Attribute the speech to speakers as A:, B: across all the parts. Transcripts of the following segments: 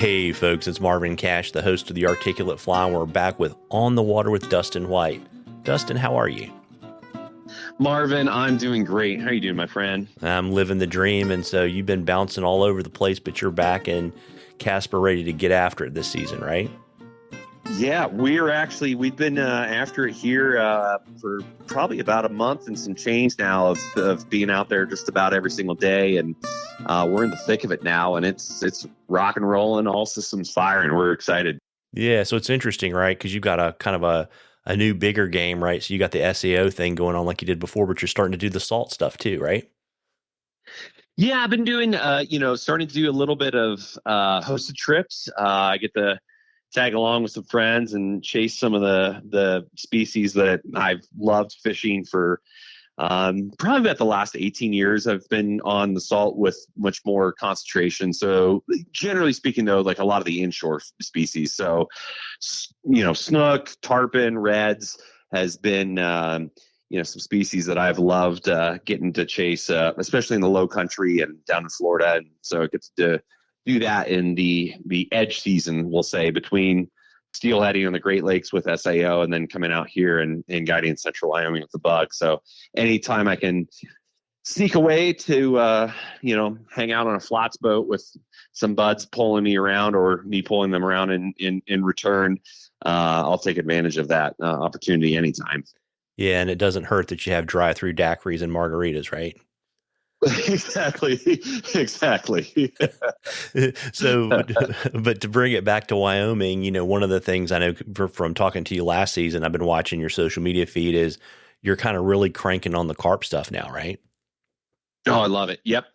A: Hey folks, it's Marvin Cash, the host of the Articulate Fly, and we're back with On the Water with Dustin White. Dustin, how are you?
B: Marvin, I'm doing great. How are you doing, my friend?
A: I'm living the dream, and so you've been bouncing all over the place, but you're back and Casper ready to get after it this season, right?
B: Yeah, we've been after it here for probably about a month and some change now of being out there just about every single day, and we're in the thick of it now, and it's rock and rolling, all systems firing. We're excited.
A: Yeah, so it's interesting, right? Because you've got a kind of a new bigger game, right? So you got the SEO thing going on like you did before, but you're starting to do the salt stuff too, right?
B: Yeah, I've been doing starting to do a little bit of hosted trips. I get to tag along with some friends and chase some of the species that I've loved fishing for probably about the last 18 years. I've been on the salt with much more concentration. So generally speaking, though, like a lot of the inshore species. So, snook, tarpon, reds has been, some species that I've loved getting to chase, especially in the low country and down in Florida. And so it gets to do that in the edge season, we'll say, between steelheading on the Great Lakes with SAO and then coming out here and guiding in central Wyoming with the bug. So anytime I can sneak away to, hang out on a flats boat with some buds pulling me around or me pulling them around in return, I'll take advantage of that opportunity anytime.
A: Yeah, and it doesn't hurt that you have drive-through daiquiris and margaritas, right?
B: Exactly.
A: So, but to bring it back to Wyoming, one of the things I know from talking to you last season, I've been watching your social media feed is you're kind of really cranking on the carp stuff now, right?
B: Oh, I love it. Yep.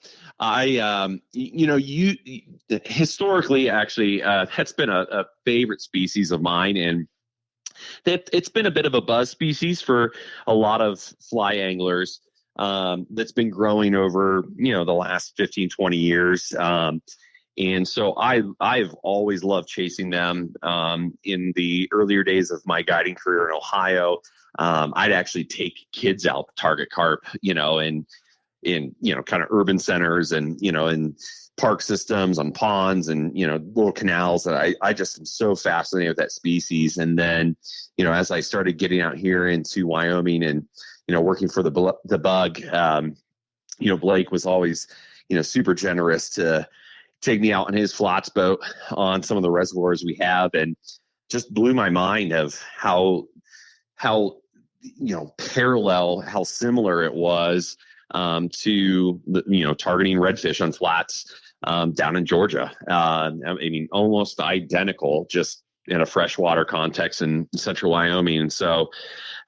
B: You historically actually that's been a favorite species of mine, and it's been a bit of a buzz species for a lot of fly anglers. That's been growing over the last 15, 20 years. And so I've always loved chasing them. In the earlier days of my guiding career in Ohio, I'd actually take kids out to target carp, in kind of urban centers and in park systems on ponds and little canals. That I just am so fascinated with that species. And then as I started getting out here into Wyoming and working for the bug, Blake was always super generous to take me out on his flats boat on some of the reservoirs we have, and just blew my mind of how parallel, how similar it was to targeting redfish on flats down in Georgia. I mean, almost identical, just in a freshwater context in central Wyoming. And so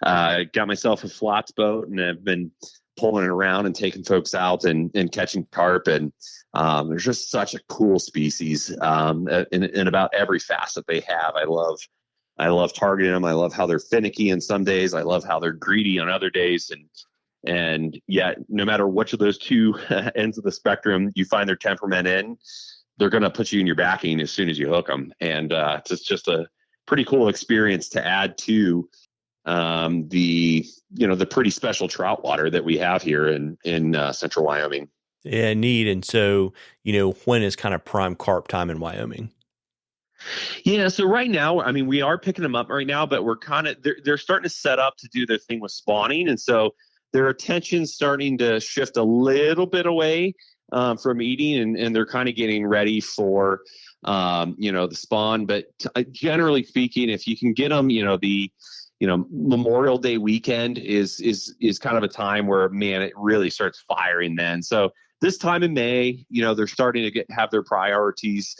B: I got myself a flats boat and I've been pulling it around and taking folks out and catching carp. And there's just such a cool species in about every facet they have. I love targeting them. I love how they're finicky in some days. I love how they're greedy on other days. And yet, no matter which of those two ends of the spectrum you find their temperament in, they're going to put you in your backing as soon as you hook them. And it's just a pretty cool experience to add to the pretty special trout water that we have here in central Wyoming.
A: Yeah, neat. And so, when is kind of prime carp time in Wyoming?
B: Yeah, so right now, I mean, we are picking them up right now, but we're kind of they're starting to set up to do their thing with spawning, and so their attention's starting to shift a little bit away from eating, and they're kind of getting ready for the spawn. But generally speaking, if you can get them, the Memorial Day weekend is kind of a time where, man, it really starts firing then. So this time in May, they're starting to have their priorities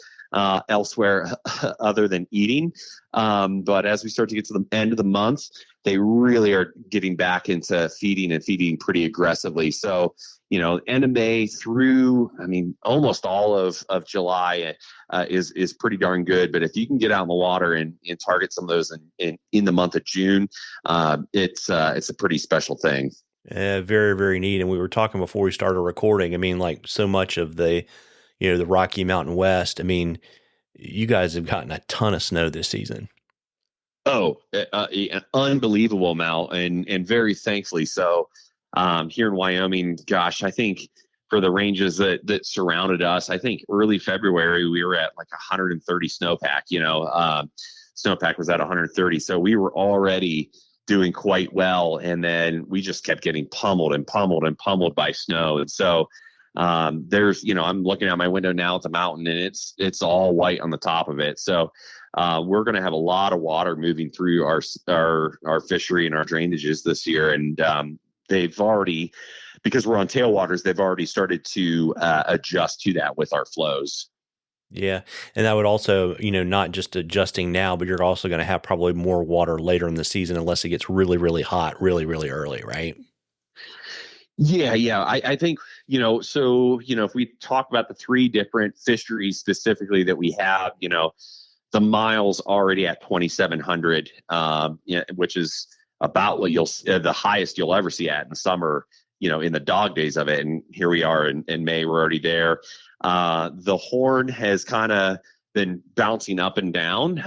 B: elsewhere other than eating. But as we start to get to the end of the month, they really are getting back into feeding pretty aggressively. So, end of May through, almost all of July is pretty darn good. But if you can get out in the water and target some of those in the month of June, it's a pretty special thing.
A: Very, very neat. And we were talking before we started recording. I mean, like so much of the Rocky Mountain West. I mean, you guys have gotten a ton of snow this season.
B: Oh, an unbelievable amount, and very thankfully so. Here in Wyoming, gosh, I think for the ranges that surrounded us. I think early February we were at like 130 snowpack. Snowpack was at 130, so we were already doing quite well, and then we just kept getting pummeled and pummeled and pummeled by snow. And so there's, I'm looking out my window now at the mountain, and it's all white on the top of it. So we're going to have a lot of water moving through our fishery and our drainages this year, and they've already, because we're on tailwaters, they've already started to adjust to that with our flows.
A: Yeah. And that would also, not just adjusting now, but you're also going to have probably more water later in the season unless it gets really, really hot, really, really early, right?
B: Yeah. I think, if we talk about the three different fisheries specifically that we have, the mile's already at 2,700, which is about what the highest you'll ever see at in summer, in the dog days of it. And here we are in May, we're already there. The horn has kind of been bouncing up and down.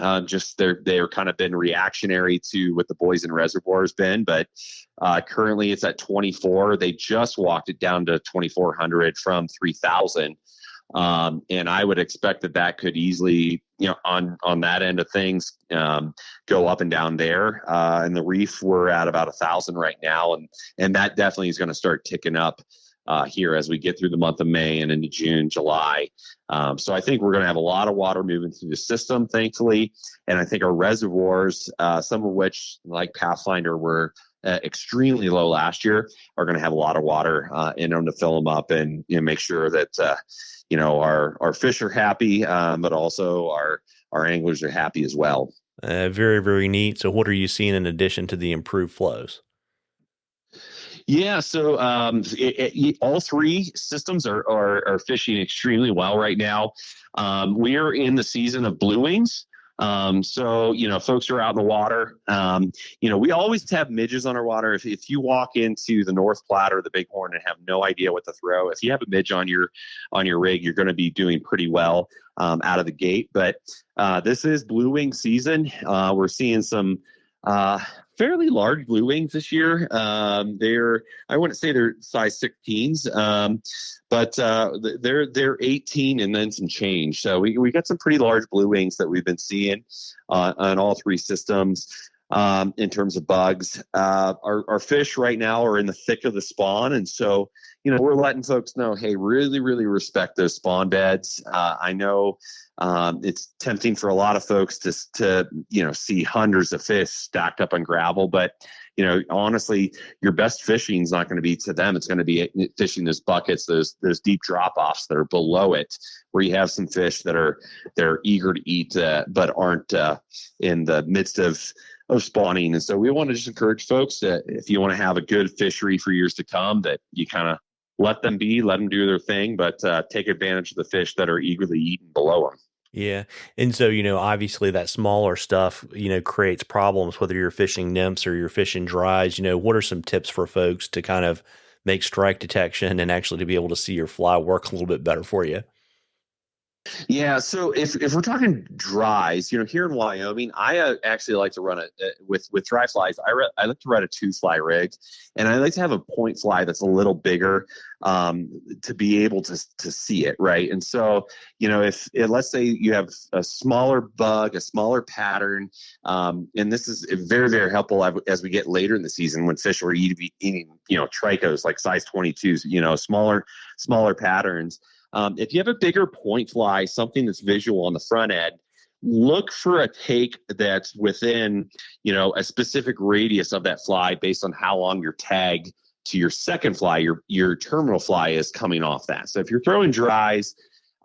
B: They're kind of been reactionary to what the Boysen Reservoir has been, but currently it's at 24. They just walked it down to 2,400 from 3,000. And I would expect that could easily, on that end of things, go up and down there. And the reef, we're at about 1,000 right now. And that definitely is going to start ticking up here as we get through the month of May and into June, July. So I think we're going to have a lot of water moving through the system, thankfully. And I think our reservoirs, some of which, like Pathfinder, were extremely low last year, are going to have a lot of water in them to fill them up and make sure that our fish are happy, but also our anglers are happy as well.
A: Very, very neat. So what are you seeing in addition to the improved flows?
B: Yeah, so all three systems are fishing extremely well right now. We are in the season of blue wings. So, folks are out in the water. We always have midges on our water. If you walk into the North Platte or the Bighorn and have no idea what to throw, if you have a midge on your rig, you're going to be doing pretty well out of the gate. But this is blue wing season. We're seeing some fairly large blue wings this year. I wouldn't say they're size 16s, but they're 18 and then some change. So we got some pretty large blue wings that we've been seeing on all three systems. In terms of bugs, our fish right now are in the thick of the spawn, and so we're letting folks know, hey, really, really respect those spawn beds. I know it's tempting for a lot of folks to see hundreds of fish stacked up on gravel, but honestly, your best fishing is not going to be to them. It's going to be fishing those buckets, those deep drop offs that are below it, where you have some fish they're eager to eat, but aren't in the midst of spawning. And so we want to just encourage folks that if you want to have a good fishery for years to come, that you kind of let them do their thing, but take advantage of the fish that are eagerly eaten below them.
A: Yeah. And so, obviously that smaller stuff, creates problems, whether you're fishing nymphs or you're fishing dries. What are some tips for folks to kind of make strike detection and actually to be able to see your fly work a little bit better for you?
B: Yeah, so if we're talking dries, here in Wyoming, I actually like to run with dry flies. I like to run a 2-fly rig, and I like to have a point fly that's a little bigger to be able to see it, right? And so if let's say you have a smaller bug, a smaller pattern, and this is very, very helpful as we get later in the season when fish are eating trichos like size 22s, smaller patterns. If you have a bigger point fly, something that's visual on the front end, look for a take that's within, a specific radius of that fly based on how long your tag to your second fly, your terminal fly is coming off that. So if you're throwing dries,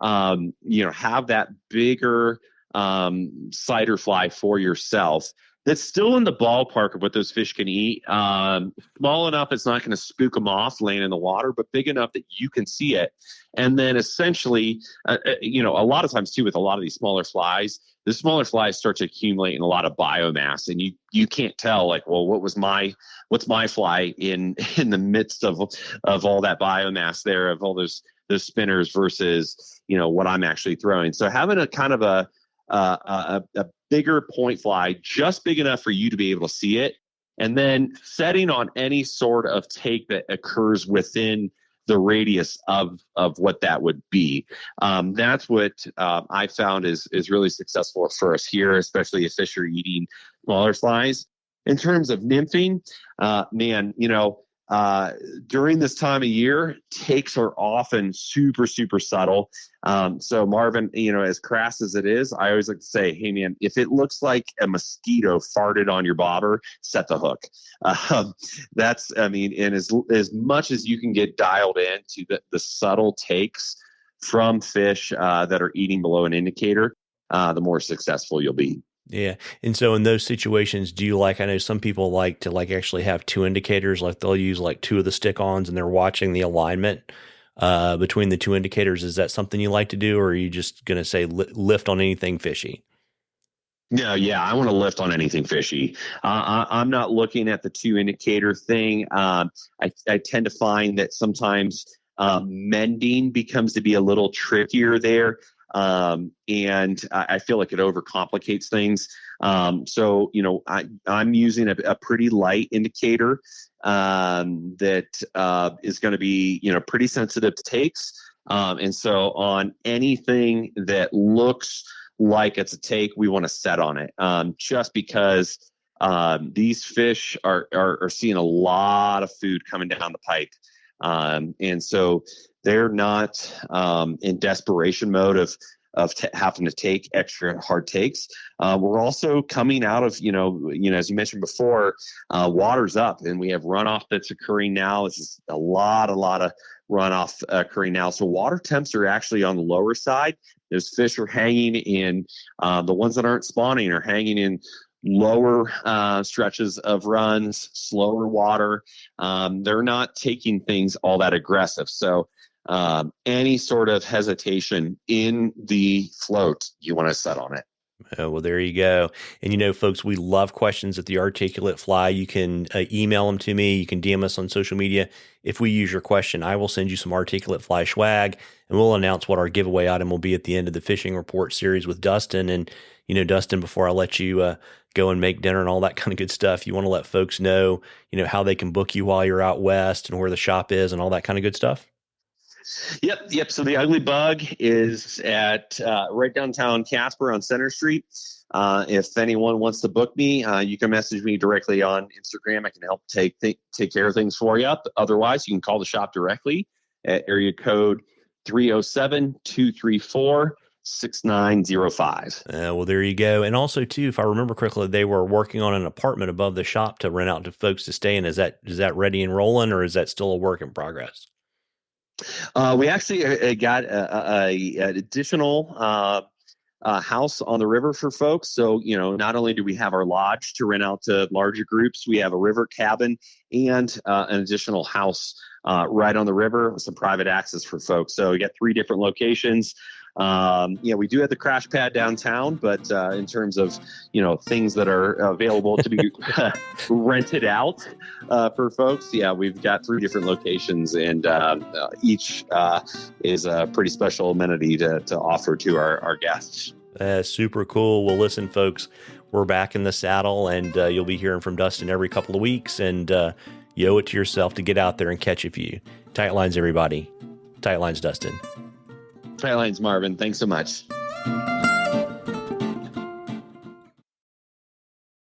B: have that bigger cider fly for yourself that's still in the ballpark of what those fish can eat. Small enough it's not going to spook them off laying in the water, but big enough that you can see it. And then essentially, a lot of times too with a lot of these smaller flies, the smaller flies start to accumulate in a lot of biomass, and you can't tell like, well, what's my fly in the midst of all that biomass there, of all those spinners versus what I'm actually throwing. So having a kind of a bigger point fly, just big enough for you to be able to see it, and then setting on any sort of take that occurs within the radius of what that would be. That's what I found is really successful for us here, especially if fish are eating smaller flies. In terms of nymphing, man, during this time of year, takes are often super, super subtle. So Marvin, as crass as it is, I always like to say, hey man, if it looks like a mosquito farted on your bobber, set the hook. And as much as you can get dialed into the subtle takes from fish that are eating below an indicator, the more successful you'll be.
A: Yeah. And so in those situations, do you I know some people like to actually have two indicators, like they'll use like two of the stick-ons and they're watching the alignment between the two indicators. Is that something you like to do, or are you just going to say lift on anything fishy?
B: No, yeah, I want to lift on anything fishy. I'm not looking at the two indicator thing. I tend to find that sometimes mending becomes to be a little trickier there. And I feel like it overcomplicates things. I'm using a pretty light indicator that is going to be, pretty sensitive to takes. And so on anything that looks like it's a take, we want to set on it, just because these fish are seeing a lot of food coming down the pipe. And so they're not in desperation mode of having to take extra hard takes. We're also coming out of, as you mentioned before, water's up and we have runoff that's occurring now. This is a lot of runoff occurring now. So water temps are actually on the lower side. Those fish are hanging in, the ones that aren't spawning are hanging in lower stretches of runs, slower water. They're not taking things all that aggressive. So any sort of hesitation in the float, you want to set on it.
A: Oh, well, there you go. And folks, we love questions at the Articulate Fly. You can email them to me. You can DM us on social media. If we use your question, I will send you some Articulate Fly swag, and we'll announce what our giveaway item will be at the end of the Fishing Report series with Dustin. And, Dustin, before I let you go and make dinner and all that kind of good stuff, you want to let folks know, how they can book you while you're out west and where the shop is and all that kind of good stuff?
B: Yep. So the Ugly Bug is at right downtown Casper on Center Street. If anyone wants to book me, you can message me directly on Instagram. I can help take care of things for you. Otherwise, you can call the shop directly at area code 307-234-6905.
A: Well, there you go. And also, too, if I remember correctly, they were working on an apartment above the shop to rent out to folks to stay in. Is that ready and rolling, or is that still a work in progress?
B: We actually got an additional house on the river for folks. So, not only do we have our lodge to rent out to larger groups, we have a river cabin and an additional house right on the river with some private access for folks. So we got 3 different locations. We do have the crash pad downtown, but in terms of, things that are available to be rented out for folks, we've got 3 different locations, and each is a pretty special amenity to offer to our guests.
A: Super cool. Well, listen, folks, we're back in the saddle, and you'll be hearing from Dustin every couple of weeks, and you owe it to yourself to get out there and catch a few. Tight lines, everybody. Tight lines, Dustin.
B: Tight lines, Marvin. Thanks so much.